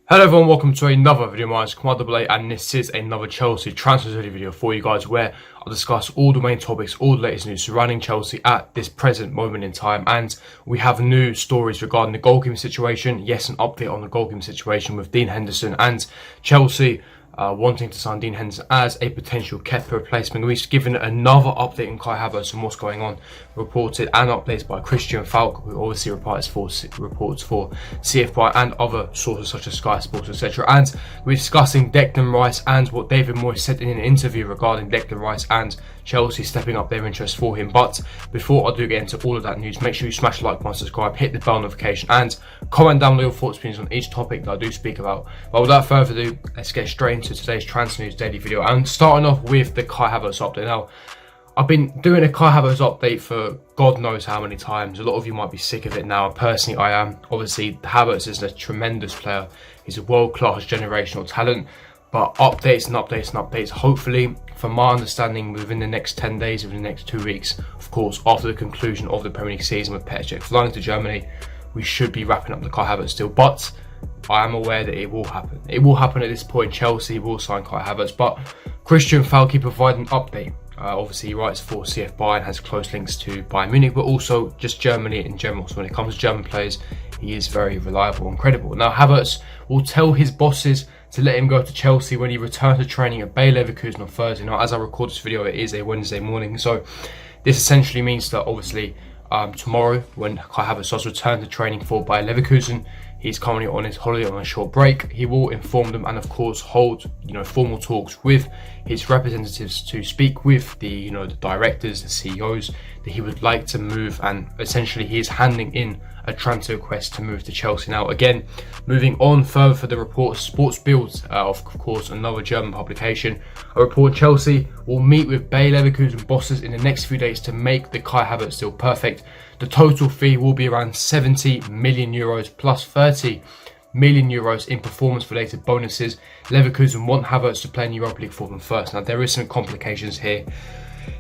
Hello everyone, welcome to another video. My name is Kamar and this is another Chelsea transfer video for you guys where I'll discuss all the main topics, all the latest news surrounding Chelsea at this present moment in time. And we have new stories regarding the goalkeeping situation. Yes, an update on the goalkeeping situation with Dean Henderson and Chelsea wanting to sign Dean Henderson as a potential Kepa replacement. We've given another update on Kai Havertz and what's going on, reported and updates by Christian Falk, who obviously reports for CFY and other sources such as Sky Sports, etc. And we're discussing Declan Rice and what David Moyes said in an interview regarding Declan Rice and Chelsea stepping up their interest for him. But before I do get into all of that news, make sure you smash the like button, subscribe, hit the bell notification, and comment down below your thoughts, opinions on each topic that I do speak about. But without further ado, let's get straight into today's transfer news daily video. And starting off with the Kai Havertz update. Now, I've been doing a Kai Havertz update for God knows how many times. A lot of you might be sick of it now. Personally, I am. Obviously, Havertz is a tremendous player. He's a world-class generational talent. But updates and updates and updates. Hopefully, from my understanding, within the next 10 days, within the next 2 weeks, of course, after the conclusion of the Premier League season with Petr Cech flying to Germany, we should be wrapping up the Kai Havertz deal. But I am aware that it will happen. It will happen at this point. Chelsea will sign Kai Havertz. But Christian Falk provided an update. Obviously, he writes for CFY and has close links to Bayern Munich, but also just Germany in general. So when it comes to German players, he is very reliable and credible. Now, Havertz will tell his bosses to let him go to Chelsea when he returns to training at Bayer Leverkusen on Thursday. Now, as I record this video, it is a Wednesday morning. So this essentially means that obviously tomorrow, when Kai Havertz does return to training for Bayer Leverkusen, he's currently on his holiday on a short break. He will inform them and of course hold formal talks with his representatives to speak with the the directors, the CEOs, that he would like to move, and essentially he is handing in a transfer request to move to Chelsea. Now, again, moving on further for the report, Sports Bild, of course, another German publication, a report Chelsea will meet with Bayer Leverkusen bosses in the next few days to make the Kai Havertz deal perfect. The total fee will be around 70 million euros plus 30 million euros in performance-related bonuses. Leverkusen want Havertz to play in Europa League for them first. Now, there is some complications here.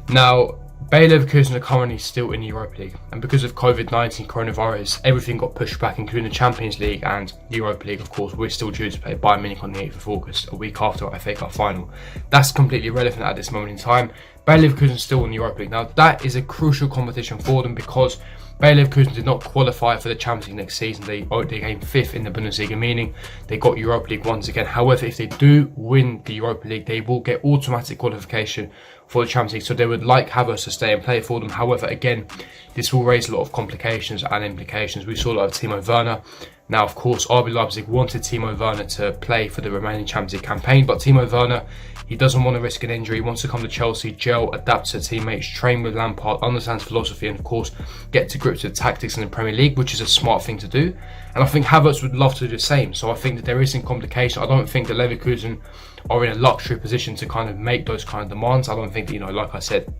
Now, Bayer Leverkusen are currently still in the Europa League, and because of COVID-19 coronavirus, everything got pushed back, including the Champions League and the Europa League. Of course, we're still due to play Bayern Munich on the 8th of August, a week after our FA Cup final. That's completely irrelevant at this moment in time. Bayer Leverkusen is still in the Europa League. Now, that is a crucial competition for them because Bayer Leverkusen did not qualify for the Champions League next season. They came 5th in the Bundesliga, meaning they got Europa League once again. However, if they do win the Europa League, they will get automatic qualification for the Champions League. So they would like Havertz to stay and play for them. However, again, this will raise a lot of complications and implications. We saw a lot of Timo Werner. Now, of course, RB Leipzig wanted Timo Werner to play for the remaining Champions League campaign, but Timo Werner, he doesn't want to risk an injury. He wants to come to Chelsea, gel, adapt to teammates, train with Lampard, understands philosophy, and of course, get to grips with tactics in the Premier League, which is a smart thing to do. And I think Havertz would love to do the same. So I think that there is some complication. I don't think that Leverkusen are in a luxury position to kind of make those kind of demands. I don't think that, like I said,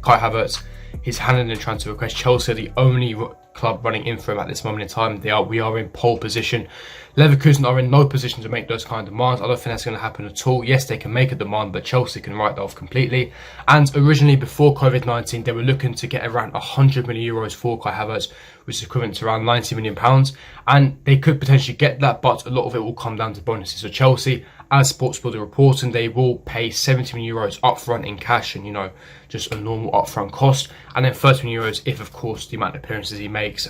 Kai Havertz, he's handed in a transfer request. Chelsea are the only club running in for him at this moment in time. We are in pole position. Leverkusen are in no position to make those kind of demands. I don't think that's going to happen at all. Yes, they can make a demand, but Chelsea can write that off completely. And originally, before COVID-19, they were looking to get around 100 million euros for Kai Havertz, which is equivalent to around 90 million pounds. And they could potentially get that, but a lot of it will come down to bonuses. So Chelsea, as Sports Bild reporting, they will pay 70 million euros upfront in cash and, just a normal upfront cost. And then 30 million euros if, of course, the amount of appearances he makes.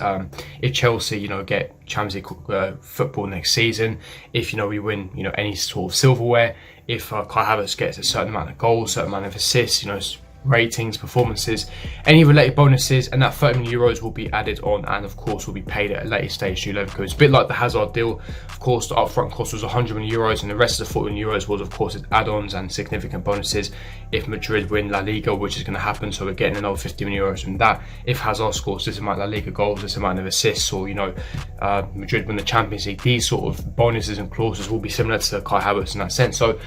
If Chelsea, get Champions League football next season, if, we win, any sort of silverware, if Kai Havertz gets a certain amount of goals, a certain amount of assists, ratings, performances, any related bonuses, and that 30 million euros will be added on and of course will be paid at a later stage to Leverkusen. A bit like the Hazard deal. Of course, the upfront cost was 100 million euros and the rest of the 40 million euros was of course add-ons and significant bonuses if Madrid win La Liga, which is going to happen. So we're getting another 50 million euros from that. If Hazard scores this amount of La Liga goals, this amount of assists, or Madrid win the Champions League, these sort of bonuses and clauses will be similar to Kai Havertz in that sense. So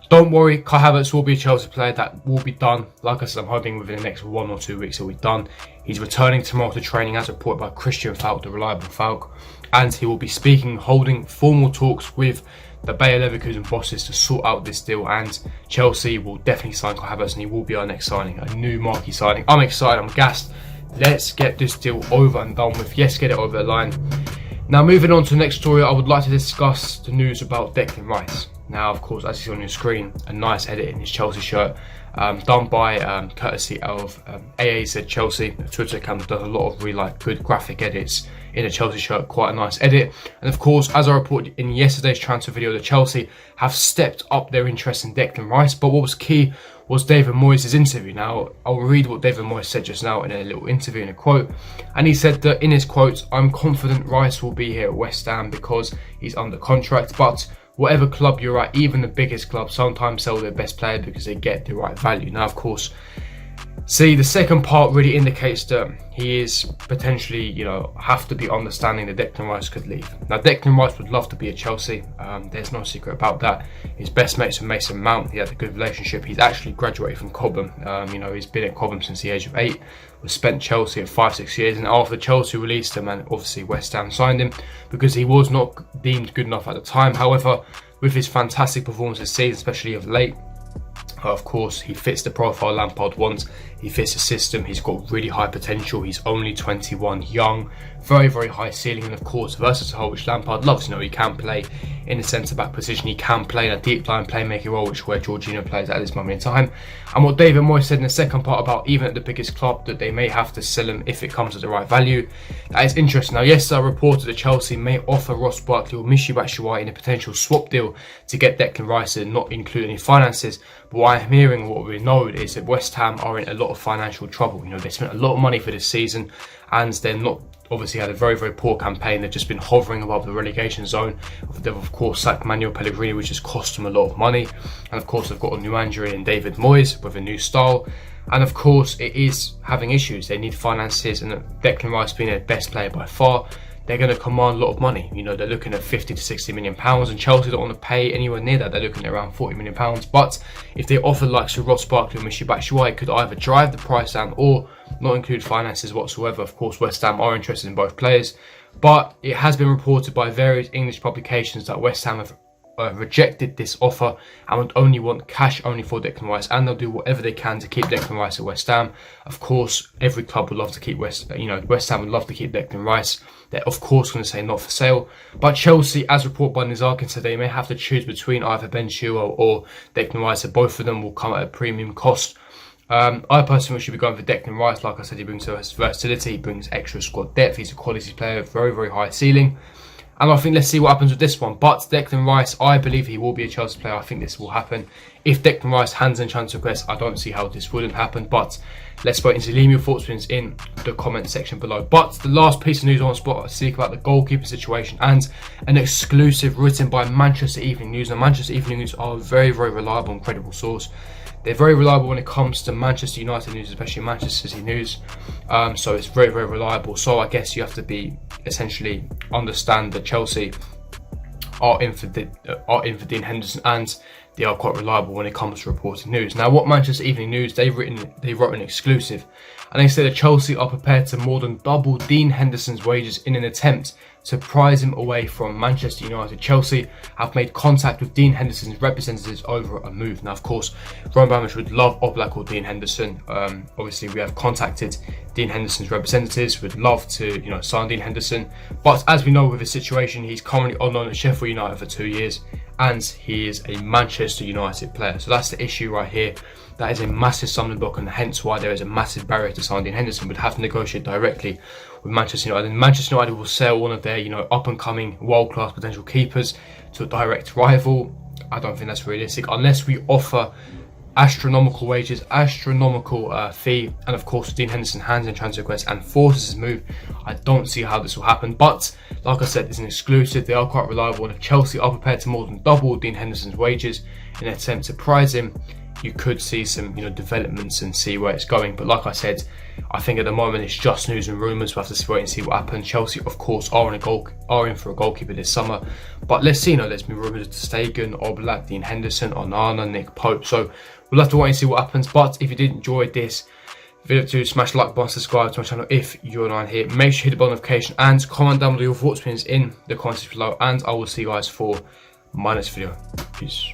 don't worry, Kai Havertz will be a Chelsea player. That will be done. Like I said, I'm hoping within the next 1 or 2 weeks it will be done. He's returning tomorrow to training as reported by Christian Falk, the reliable Falk. And he will be holding formal talks with the Bayer Leverkusen bosses to sort out this deal. And Chelsea will definitely sign Kai Havertz and he will be our next signing, a new marquee signing. I'm excited, I'm gassed. Let's get this deal over and done with. Yes, get it over the line. Now moving on to the next story, I would like to discuss the news about Declan Rice. Now, of course, as you see on your screen, a nice edit in his Chelsea shirt, done by courtesy of AAZ Chelsea, a Twitter account that does a lot of really good graphic edits in a Chelsea shirt. Quite a nice edit. And of course, as I reported in yesterday's transfer video, that Chelsea have stepped up their interest in Declan Rice. But what was key was David Moyes' interview. Now, I'll read what David Moyes said just now in a little interview, in a quote. And he said that in his quote, "I'm confident Rice will be here at West Ham because he's under contract, but whatever club you're at, even the biggest club, sometimes sell their best player because they get the right value." Now, of course, see, the second part really indicates that he is potentially, have to be understanding that Declan Rice could leave. Now, Declan Rice would love to be at Chelsea. There's no secret about that. His best mates with Mason Mount. He had a good relationship. He's actually graduated from Cobham. He's been at Cobham since the age of 8. Was spent Chelsea at 5-6 years, and after Chelsea released him, and obviously West Ham signed him because he was not deemed good enough at the time. However, with his fantastic performance this season, especially of late, of course, he fits the profile Lampard wants. He fits the system. He's got really high potential. He's only 21, young, very, very high ceiling, and of course, versatile, which Lampard loves. He can play in the centre-back position. He can play in a deep-line playmaking role, which is where Jorginho plays at this moment in time. And what David Moyes said in the second part about even at the biggest club, that they may have to sell him if it comes at the right value. That is interesting. Now, yesterday I reported that Chelsea may offer Ross Barkley or Michy Batshuayi in a potential swap deal to get Declan Rice and not include any finances. But what I'm hearing, what we know, is that West Ham are in a lot of financial trouble. They spent a lot of money for this season, and they're not obviously had a very, very poor campaign. They've just been hovering above the relegation zone. They've of course sacked Manuel Pellegrini, which has cost them a lot of money. And of course they've got a new manager in David Moyes with a new style. And of course it is having issues. They need finances, and Declan Rice being their best player by far, they're going to command a lot of money. They're looking at 50 to 60 million pounds, and Chelsea don't want to pay anywhere near that. They're looking at around 40 million pounds. But if they offer like Ross Barkley or Michy Batshuayi, it could either drive the price down or not include finances whatsoever. Of course, West Ham are interested in both players, but it has been reported by various English publications that West Ham have rejected this offer and would only want cash only for Declan Rice, and they'll do whatever they can to keep Declan Rice at West Ham. Of course, every club would love to keep West Ham would love to keep Declan Rice. They're of course going to say not for sale, but Chelsea, as reported by Nizarkin today, may have to choose between either Ben Chilwell or Declan Rice. So both of them will come at a premium cost. I personally should be going for Declan Rice. Like I said, he brings versatility, he brings extra squad depth, he's a quality player, very, very high ceiling. And I think let's see what happens with this one. But Declan Rice, I believe he will be a Chelsea player. I think this will happen. If Declan Rice hands in transfer requests, I don't see how this wouldn't happen. But let's wait and see. Leave me your thoughts in the comment section below. But the last piece of news I want to speak about the goalkeeper situation, and an exclusive written by Manchester Evening News. Now, Manchester Evening News are a very, very reliable and credible source. They're very reliable when it comes to Manchester United news, especially Manchester City news. So it's very, very reliable. So I guess you have to be essentially understand that Chelsea are in for Dean Henderson, and they are quite reliable when it comes to reporting news. Now, what Manchester Evening News, they wrote an exclusive, and they said that Chelsea are prepared to more than double Dean Henderson's wages in an attempt to prize him away from Manchester United. Chelsea have made contact with Dean Henderson's representatives over a move. Now, of course, Roman Abramovich would love Oblak or Dean Henderson. Obviously, we have contacted Dean Henderson's representatives. Would love to, sign Dean Henderson. But as we know with his situation, he's currently on loan at Sheffield United for 2 years, and he is a Manchester United player. So that's the issue right here. That is a massive stumbling block, and hence why there is a massive barrier to sign Dean Henderson. Would have to negotiate directly with Manchester United, and Manchester United will sell one of their, up-and-coming world-class potential keepers to a direct rival. I don't think that's realistic unless we offer astronomical wages, astronomical fee, and of course Dean Henderson hands in transfer requests and forces his move. I don't see how this will happen, but like I said, it's an exclusive. They are quite reliable, and if Chelsea are prepared to more than double Dean Henderson's wages in an attempt to prize him, you could see some developments and see where it's going. But like I said, I think at the moment it's just news and rumours. We'll have to wait and see what happens. Chelsea, of course, are in for a goalkeeper this summer, but let's see. There's been rumours to Stegen, Oblak, Dean Henderson, Onana, Nick Pope. So we'll have to wait and see what happens. But if you did enjoy this video, smash the like button, subscribe to my channel if you're not here. Make sure you hit the bell notification and comment down below your thoughts in the comments below. And I will see you guys for my next video. Peace.